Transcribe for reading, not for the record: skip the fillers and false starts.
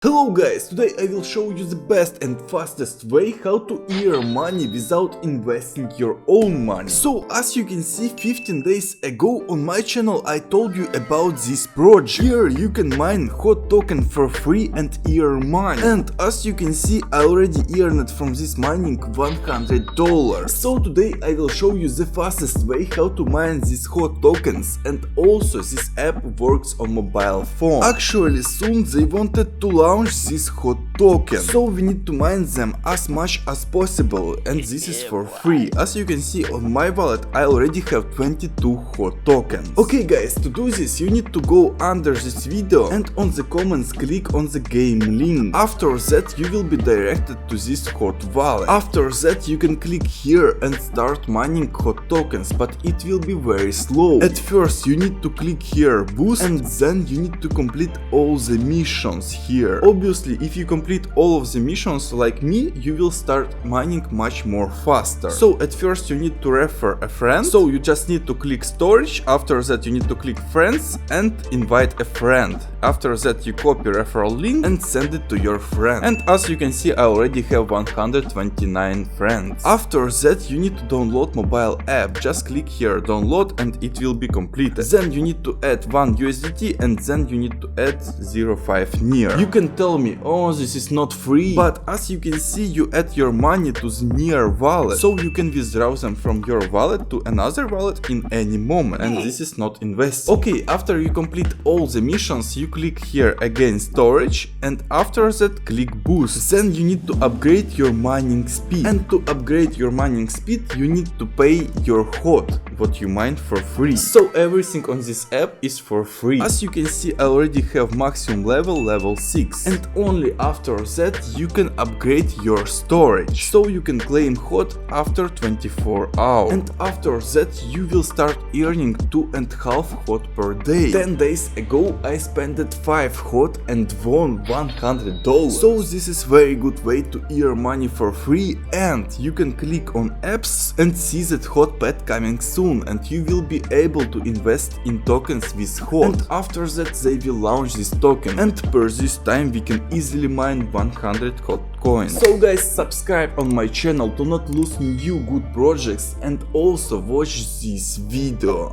Hello guys, today I will show you the best and fastest way how to earn money without investing your own money. So as you can see, 15 days ago on my channel I told you about this project. Here you can mine hot token for free and earn money. And as you can see, I already earned from this mining $100. So today I will show you the fastest way how to mine these hot tokens, and also this app works on mobile phone. Actually soon they wanted to launch this hot token, so we need to mine them as much as possible, and this is for free. As you can see on my wallet I already have 22 hot tokens. Okay guys, to do this you need to go under this video and on the comments click on the game link. After that you will be directed to this hot wallet. After that you can click here and start mining hot tokens, but it will be very slow. At first you need to click here boost, and then you need to complete all the missions here. Obviously if you complete all of the missions like me, you will start mining much more faster. So at first you need to refer a friend, so you just need to click storage. After that you need to click friends and invite a friend. After that you copy referral link and send it to your friend. And as you can see I already have 129 friends. After that you need to download mobile app. Just click here download and it will be completed. Then you need to add 1 USDT and then you need to add 0.5 near. You can tell me, oh, this is not free, but as you can see you add your money to the near wallet, so you can withdraw them from your wallet to another wallet in any moment, and this is not investing. Okay, after you complete all the missions you click here again storage, and after that click boost. Then you need to upgrade your mining speed, and to upgrade your mining speed you need to pay your hot what you mined for free. So everything on this app is for free. As you can see I already have maximum level 6, and only after that you can upgrade your storage, so you can claim hot after 24 hours. And after that you will start earning 2.5 hot per day. 10 days ago I spent 5 hot and won $100. So this is very good way to earn money for free, and you can click on apps and see that hot pet coming soon, and you will be able to invest in tokens with hot. And after that they will launch this token, and per this time we can easily mine 100 hot coins. So guys, subscribe on my channel to not lose new good projects, and also watch this video.